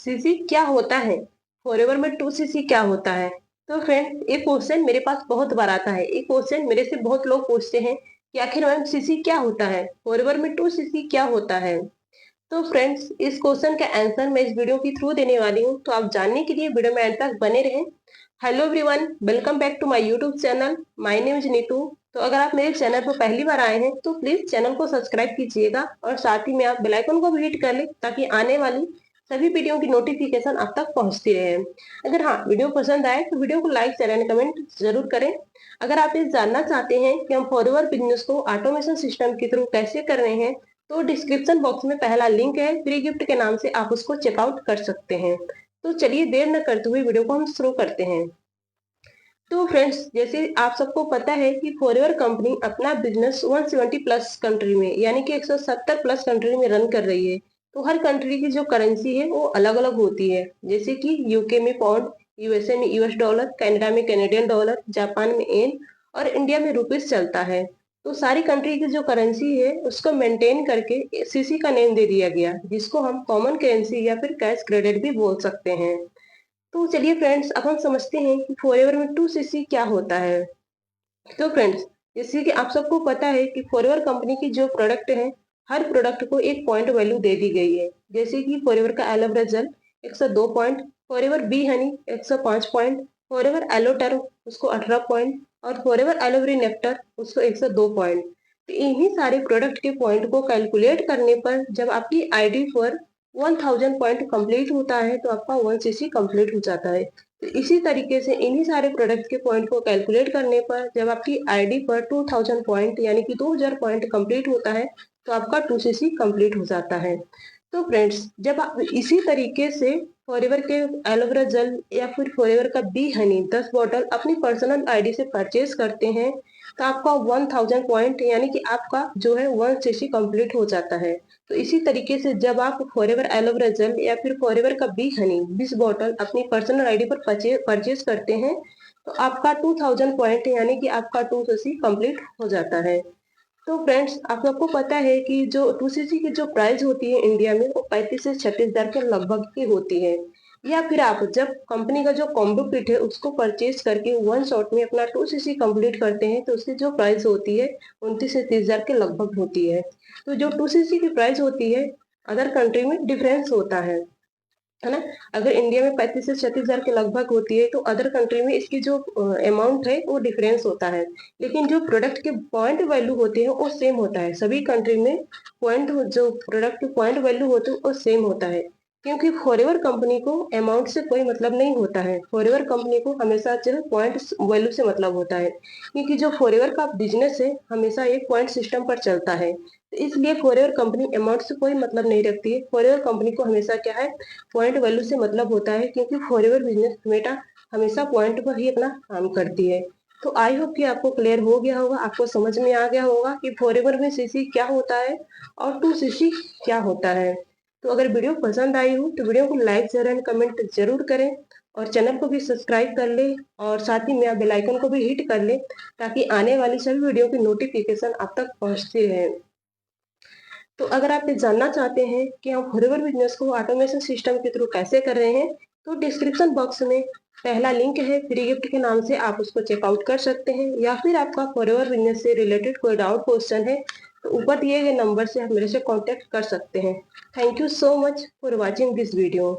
CC क्या होता है? फॉरएवर में 2cc क्या होता है? तो फ्रेंड्स, एक क्वेश्चन मेरे पास बहुत बार आता है। एक क्वेश्चन मेरे से बहुत लोग पूछते हैं कि आखिर मैम सीसी क्या होता है? फॉरएवर में 2cc क्या होता है? तो फ्रेंड्स, इस क्वेश्चन का आंसर मैं इस वीडियो के थ्रू देने वाली हूँ, तो आप जानने के लिए वीडियो में अंत तक बने रहें। Hello everyone, welcome back to my YouTube channel. My name is Neetu. तो अगर आप मेरे चैनल पर पहली बार आए हैं तो प्लीज चैनल को सब्सक्राइब कीजिएगा और साथ ही में आप बेल आइकन को भी हिट कर लें ताकि आने वाली सभी वीडियो की नोटिफिकेशन आप तक पहुंचती रहे। अगर हाँ, वीडियो पसंद आए तो वीडियो को लाइक शेयर एंड कमेंट जरूर करें। अगर आप ये जानना चाहते हैं कि हम फॉरएवर बिजनेस को ऑटोमेशन सिस्टम के थ्रू कैसे कर रहे हैं, तो डिस्क्रिप्शन बॉक्स में पहला लिंक है, फ्री गिफ्ट के नाम से आप उसको चेकआउट कर सकते हैं। तो चलिए देर न करते हुए वीडियो को हम शुरू करते हैं। तो फ्रेंड्स, जैसे आप सबको पता है कि फॉरएवर कंपनी अपना बिजनेस 170 प्लस कंट्री में यानी कि 170 प्लस कंट्री में रन कर रही है। तो हर कंट्री की जो करेंसी है वो अलग अलग होती है। जैसे कि यूके में पाउंड, यूएसए में यूएस डॉलर, कनाडा में कैनेडियन डॉलर, जापान में येन और इंडिया में रुपीस चलता है। तो सारी कंट्री की जो करेंसी है उसको मेंटेन करके सीसी का नेम दे दिया गया, जिसको हम कॉमन करेंसी या फिर कैश क्रेडिट भी बोल सकते हैं। तो चलिए फ्रेंड्स, अब हम समझते हैं कि फॉरएवर में 2cc क्या होता है। तो फ्रेंड्स, जैसे कि आप सबको पता है कि फॉरएवर कंपनी की जो प्रोडक्ट है, हर प्रोडक्ट को एक पॉइंट वैल्यू दे दी गई है। जैसे कि फॉरएवर का aloe vera gel 102 point, forever bee honey 105 point, forever aloe term उसको 18 पॉइंट और फॉरएवर एलोवेरा नेक्टर उसको 102 पॉइंट। तो इन्हीं सारे प्रोडक्ट के पॉइंट को कैलकुलेट करने पर जब आपकी आईडी पर 1000 पॉइंट कंप्लीट होता है तो आपका 1cc कंप्लीट हो जाता है। तो इसी तरीके से इन्हीं सारे प्रोडक्ट के पॉइंट को कैलकुलेट करने पर जब आपकी आईडी पर 2000 पॉइंट यानी कि 2000 पॉइंट कंप्लीट होता है तो आपका 2cc कंप्लीट हो जाता है। तो फ्रेंड्स, जब आप इसी तरीके से फॉरएवर के एलोवेरा जेल या फिर फॉरएवर का बी हनी 10 बॉटल अपनी पर्सनल आईडी से परचेज करते हैं तो आपका 1000 पॉइंट यानी कि आपका जो है 1cc कंप्लीट हो जाता है। तो इसी तरीके से जब आप फॉरएवर एलोवेरा जेल या फिर फॉरएवर का बी हनी 20 बॉटल अपनी पर्सनल आईडी पर परचेज करते हैं तो आपका 2000 पॉइंट यानी कि आपका 2cc कंप्लीट हो जाता है। तो फ्रेंड्स, आप सबको पता है कि जो 2cc की जो प्राइस होती है इंडिया में वो 35 से 36 हजार के लगभग की होती है। या फिर आप जब कंपनी का जो कॉम्बो किट है उसको परचेज करके वन शॉट में अपना 2cc कंप्लीट करते हैं तो उसकी जो प्राइस होती है 29 से 30 हजार के लगभग होती है। तो जो 2cc की प्राइस होती है अदर कंट्री में डिफरेंस होता है ना। अगर इंडिया में 35 से 36 हजार के लगभग होती है तो अदर कंट्री में इसकी जो अमाउंट है वो डिफरेंस होता है। लेकिन जो प्रोडक्ट के पॉइंट वैल्यू होते हैं वो सेम होता है सभी कंट्री में। पॉइंट जो प्रोडक्ट के पॉइंट वैल्यू होते हैं वो सेम होता है, क्योंकि फॉरएवर कंपनी को अमाउंट से कोई मतलब नहीं होता है। फॉरएवर कंपनी को हमेशा जो है पॉइंट वैल्यू से मतलब होता है, क्योंकि जो फॉरएवर का बिजनेस है हमेशा एक पॉइंट सिस्टम पर चलता है। तो इसलिए फॉरएवर कंपनी अमाउंट से कोई मतलब नहीं रखती है। फॉरएवर कंपनी को हमेशा क्या है, पॉइंट वैल्यू से मतलब होता है, क्योंकि फॉरएवर बिजनेस हमेशा पॉइंट पर ही अपना काम करती है। तो आई होप कि आपको क्लियर हो गया होगा, आपको समझ में आ गया होगा कि फॉरएवर में सीसी क्या होता है और 2cc क्या होता है। तो अगर वीडियो पसंद आई हो तो वीडियो को लाइक शेयर एंड कमेंट जरूर करें और चैनल को भी सब्सक्राइब कर ले और साथ ही में आप बेल आइकन को भी हिट कर ले ताकि आने वाली सभी वीडियो की नोटिफिकेशन आप तक पहुंचती रहे। तो अगर आप ये जानना चाहते हैं कि हम फॉरएवर बिजनेस को ऑटोमेशन सिस्टम के थ्रू कैसे कर रहे हैं, तो डिस्क्रिप्शन बॉक्स में पहला लिंक है, फ्री गिफ्ट के नाम से आप उसको चेकआउट कर सकते हैं। या फिर आपका फॉरएवर बिजनेस से रिलेटेड कोई डाउट क्वेश्चन है तो ऊपर दिए गए नंबर से आप मेरे से कांटेक्ट कर सकते हैं। Thank you so much for watching this video.